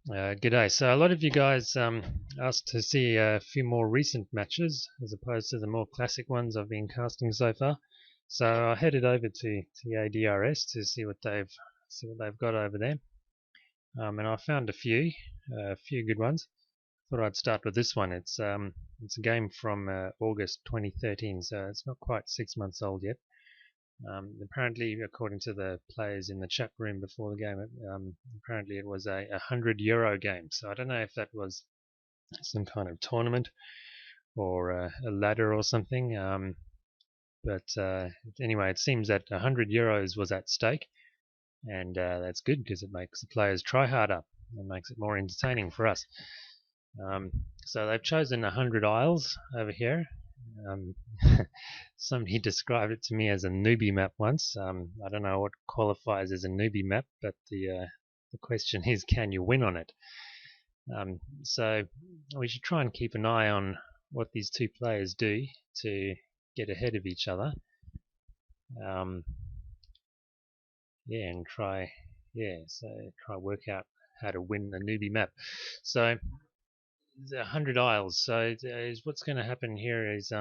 G'day. So a lot of you guys asked to see a few more recent matches as opposed to the more classic ones I've been casting so far. So I headed over to the ADRS to see what they've got over there, and I found a few good ones. Thought I'd start with this one. It's a game from August 2013, so it's not quite 6 months old yet. Apparently, according to the players in the chat room before the game, apparently it was a €100 game. So I don't know if that was some kind of tournament or a ladder or something. But anyway, it seems that €100 was at stake, and that's good because it makes the players try harder and makes it more entertaining for us. So they've chosen 100 isles over here. Somebody described it to me as a newbie map once. I don't know what qualifies as a newbie map, but the question is, can you win on it? So we should try and keep an eye on what these two players do to get ahead of each other. And try work out how to win a newbie map. So 100 isles. So what's going to happen here is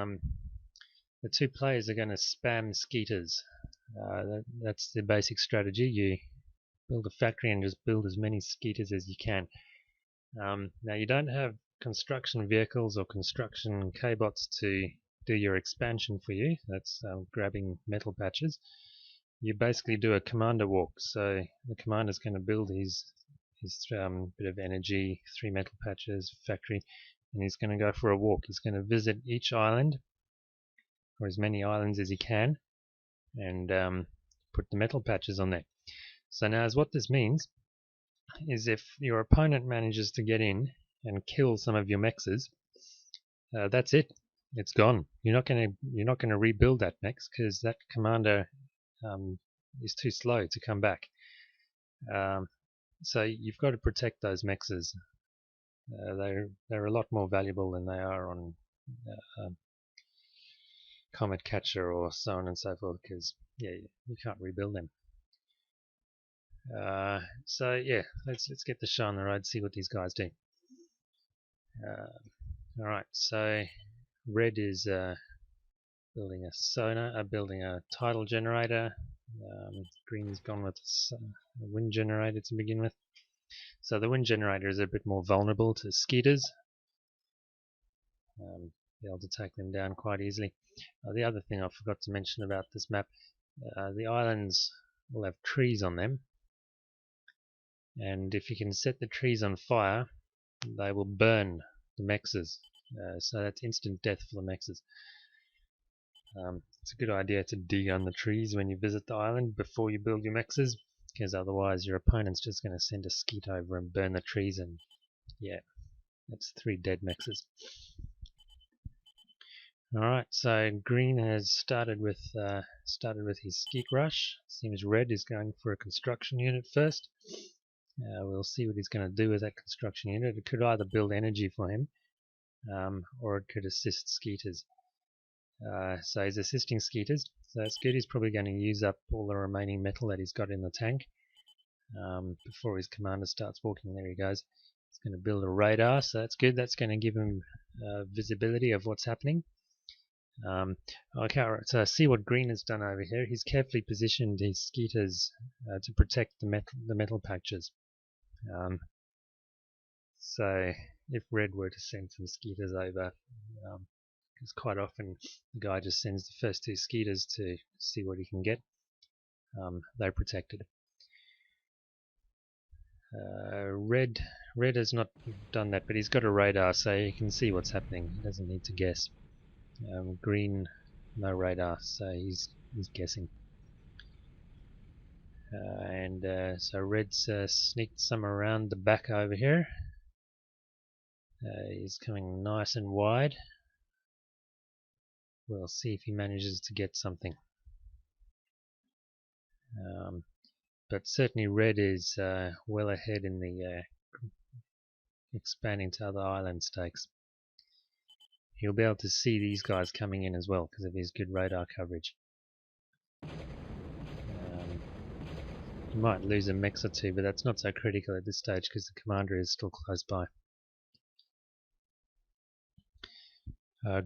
the two players are going to spam skeeters. That's the basic strategy. You build a factory and just build as many skeeters as you can. Now you don't have construction vehicles or construction K-bots to do your expansion for you. That's grabbing metal patches. You basically do a commander walk. So the commander's going to build his bit of energy, 3 metal patches, factory, and he's going to go for a walk. He's going to visit each island, or as many islands as he can, and put the metal patches on there. So now what this means is if your opponent manages to get in and kill some of your mexes, that's it. It's gone. You're not going to rebuild that mex because that commander is too slow to come back. So you've got to protect those mexes. They're a lot more valuable than they are on Comet Catcher or so on and so forth, because you can't rebuild them. So yeah, let's get the show on the road, see what these guys do. Alright, so red is building a tidal generator. Green's gone with a wind generator to begin with. So the wind generator is a bit more vulnerable to skeeters. Be able to take them down quite easily. The other thing I forgot to mention about this map, the islands will have trees on them, and if you can set the trees on fire, they will burn the mexes. So that's instant death for the mexes. It's a good idea to dig on the trees when you visit the island before you build your mexes, because otherwise your opponent's just going to send a skeet over and burn the trees, and yeah, that's 3 dead mexes. Alright, so green has started with his skeet rush. Seems red is going for a construction unit first. We'll see what he's going to do with that construction unit. It could either build energy for him, or it could assist skeeters. So he's assisting skeeters, so that's good. He's probably going to use up all the remaining metal that he's got in the tank before his commander starts walking. There he goes. He's going to build a radar, so that's good. That's going to give him visibility of what's happening. Okay, right, so see what green has done over here. He's carefully positioned his skeeters to protect the metal patches. So if red were to send some skeeters over, because quite often the guy just sends the first 2 skeeters to see what he can get, they're protected. Red has not done that, but he's got a radar, so he can see what's happening. He doesn't need to guess. Green, no radar, so he's guessing. So red's sneaked some around the back over here. He's coming nice and wide. We'll see if he manages to get something. But certainly red is well ahead in the expanding to other island stakes. He'll be able to see these guys coming in as well because of his good radar coverage. You might lose a mech or two, but that's not so critical at this stage because the commander is still close by.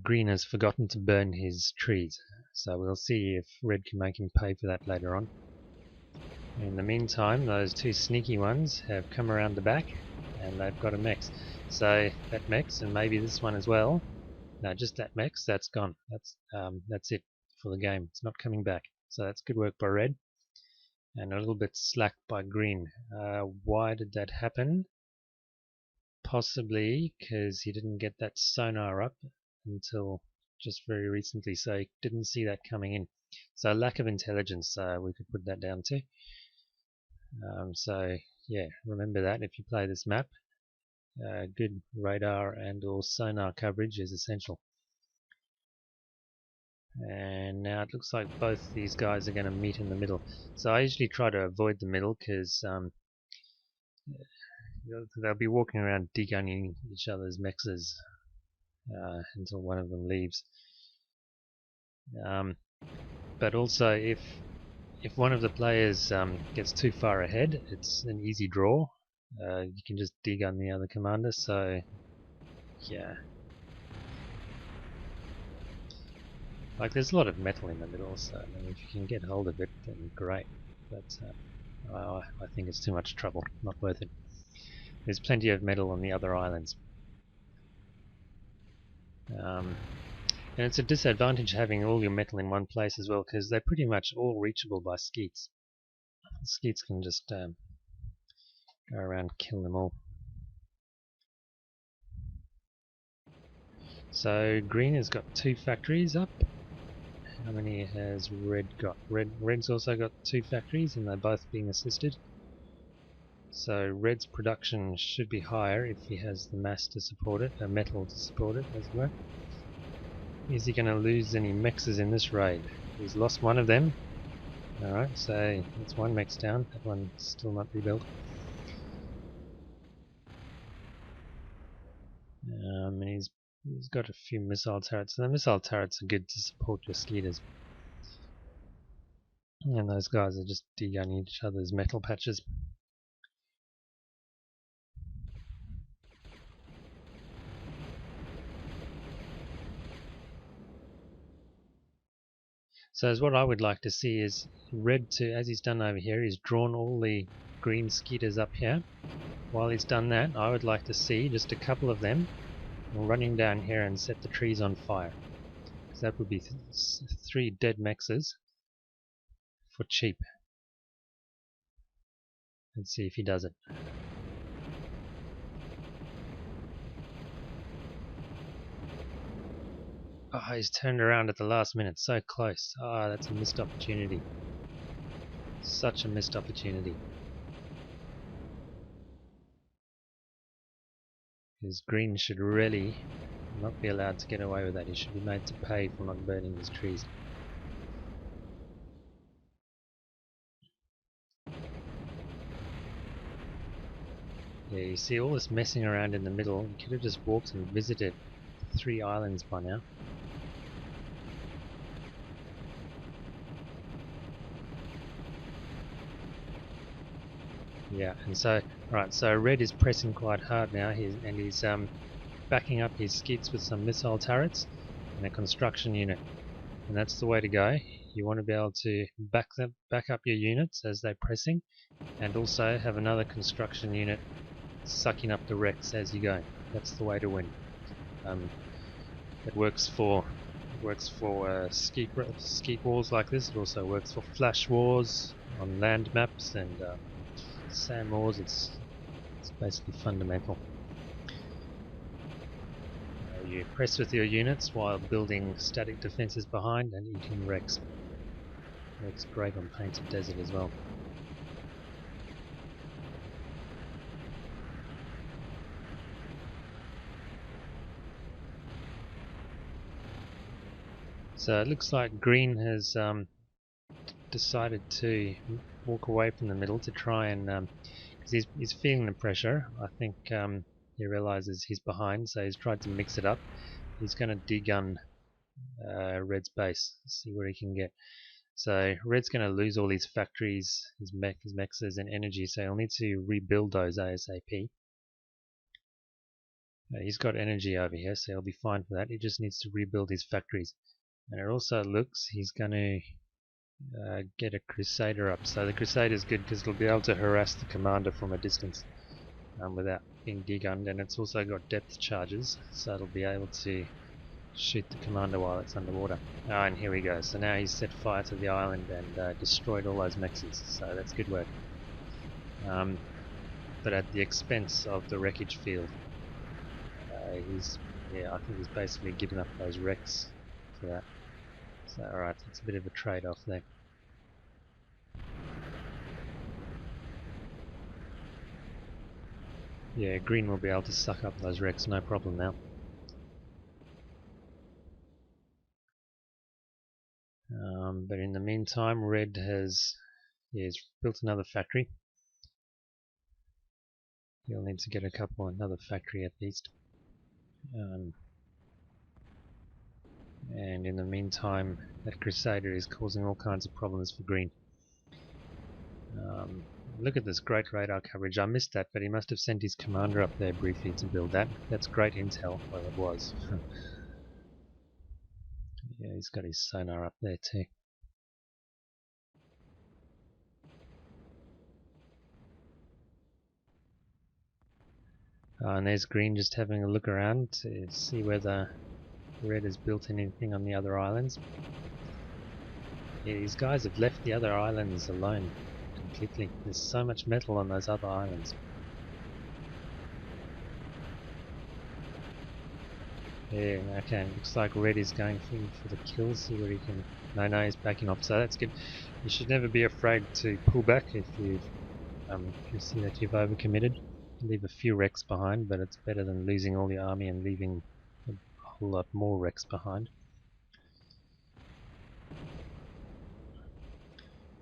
Green has forgotten to burn his trees, so we'll see if red can make him pay for that later on. In the meantime, those two sneaky ones have come around the back and they've got a mech. So that mech, and maybe this one as well. No, just that mech, that's gone. That's it for the game. It's not coming back. So that's good work by red. And a little bit slack by green. Why did that happen? Possibly because he didn't get that sonar up until just very recently, so he didn't see that coming in. So lack of intelligence, we could put that down to. So yeah, remember that if you play this map. Good radar and or sonar coverage is essential. And now it looks like both these guys are going to meet in the middle. So I usually try to avoid the middle because they'll be walking around degunning each other's mexes until one of them leaves. But also if one of the players gets too far ahead, it's an easy draw. You can just degun the other commander, so yeah. Like there's a lot of metal in the middle, so I mean, if you can get hold of it, then great. But I think it's too much trouble, not worth it. There's plenty of metal on the other islands. And it's a disadvantage having all your metal in one place as well, because they're pretty much all reachable by skeets. Skeets can just go around and kill them all. So green has got 2 factories up. How many has red got? Red's also got 2 factories, and they're both being assisted. So red's production should be higher if he has the mass to support it, metal to support it, as it were. Is he going to lose any mexes in this raid? He's lost one of them. Alright, so that's one mex down. That one's still not rebuilt. And he's got a few missile turrets. And the missile turrets are good to support your skeeters. And those guys are just degunning each other's metal patches. So as what I would like to see is red to, as he's done over here, he's drawn all the green skeeters up here. While he's done that, I would like to see just a couple of them running down here and set the trees on fire. Because that would be 3 dead mexes for cheap. Let's see if he does it. Oh, he's turned around at the last minute, so close. Ah, that's a missed opportunity. Such a missed opportunity. Because green should really not be allowed to get away with that. He should be made to pay for not burning his trees. Yeah, you see all this messing around in the middle. You could have just walked and visited 3 islands by now. Yeah, and so, right, so red is pressing quite hard now, he's backing up his skeets with some missile turrets and a construction unit. And that's the way to go. You want to be able to back up your units as they're pressing, and also have another construction unit sucking up the wrecks as you go. That's the way to win. It works for skeet wars like this. It also works for flash wars on land maps and SAM wars. It's basically fundamental. You press with your units while building static defenses behind and eating wrecks. Works great on Painted Desert as well. So it looks like green has decided to walk away from the middle to try and, because he's feeling the pressure. I think he realizes he's behind, so he's tried to mix it up. He's going to degun red's base, see where he can get. So Red's going to lose all his factories, his mexes and energy, so he'll need to rebuild those ASAP. He's got energy over here, so he'll be fine for that. He just needs to rebuild his factories. And it also looks he's going to get a Crusader up. So the Crusader is good because it'll be able to harass the commander from a distance without being degunned, and it's also got depth charges, so it'll be able to shoot the commander while it's underwater. And here we go. So now he's set fire to the island and destroyed all those mexes, so that's good work. But at the expense of the wreckage field. I think he's basically given up those wrecks for that. So alright, it's a bit of a trade-off there. Yeah, green will be able to suck up those wrecks, no problem now. But in the meantime, red has built another factory. He'll need to get another factory at least. And in the meantime, that Crusader is causing all kinds of problems for green. Look at this great radar coverage. I missed that, but he must have sent his commander up there briefly to build that. That's great intel. Well, it was. Yeah, he's got his sonar up there too. And there's green just having a look around to see whether red has built anything on the other islands. Yeah, these guys have left the other islands alone completely. There's so much metal on those other islands. Yeah, okay, looks like red is going for the kill, see where he can... No, he's backing off, so that's good. You should never be afraid to pull back if you see that you've overcommitted. Leave a few wrecks behind, but it's better than losing all the army and leaving a whole lot more wrecks behind.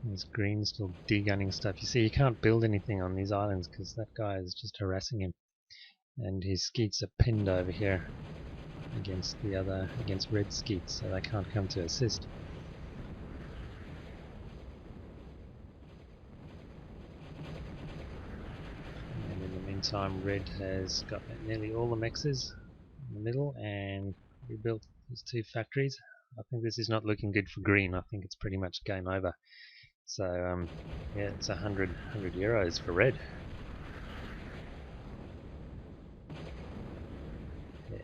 There's green still degunning stuff. You see, you can't build anything on these islands because that guy is just harassing him. And his skeets are pinned over here against red skeets, so they can't come to assist. And in the meantime, red has got nearly all the mexes in the middle and rebuilt his two factories. I think this is not looking good for green. I think it's pretty much game over. So yeah, it's 100 euros for red.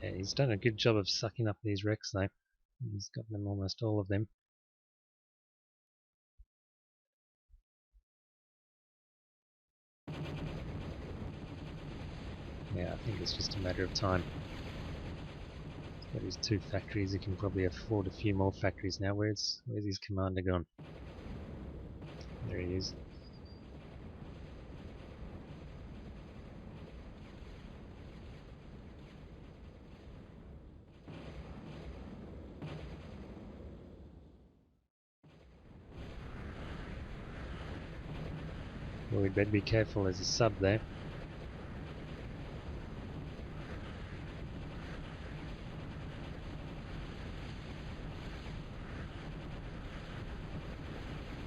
Yeah, he's done a good job of sucking up these wrecks though. He's got them, almost all of them. Yeah, I think it's just a matter of time. He's got his two factories. He can probably afford a few more factories now. Where's his commander gone? There he is. Well, we'd better be careful. There's a sub there.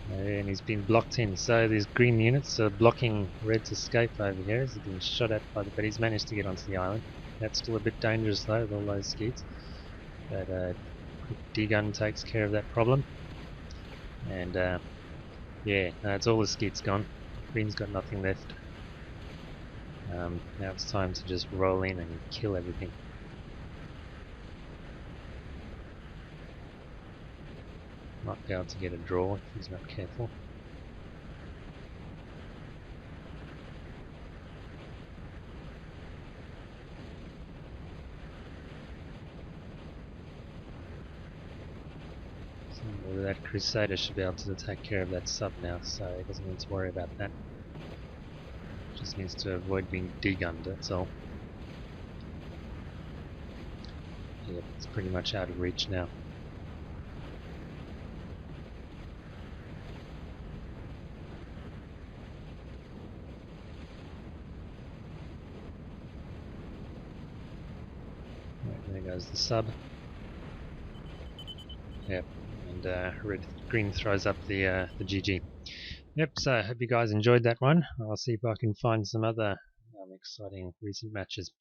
And he's been blocked in, so these green units are blocking red's escape over here as he's been shot at by but he's managed to get onto the island. That's still a bit dangerous though with all those skeets. But quick degun takes care of that problem. And yeah, it's all the skeets gone. Green's got nothing left. Now it's time to just roll in and kill everything. Might be able to get a draw if he's not careful. So that Crusader should be able to take care of that sub now, so he doesn't need to worry about that. Just needs to avoid being degunned, that's all. Yep, it's pretty much out of reach now. Right, there goes the sub. Yep, and and green throws up the GG. Yep. So I hope you guys enjoyed that one. I'll see if I can find some other exciting recent matches.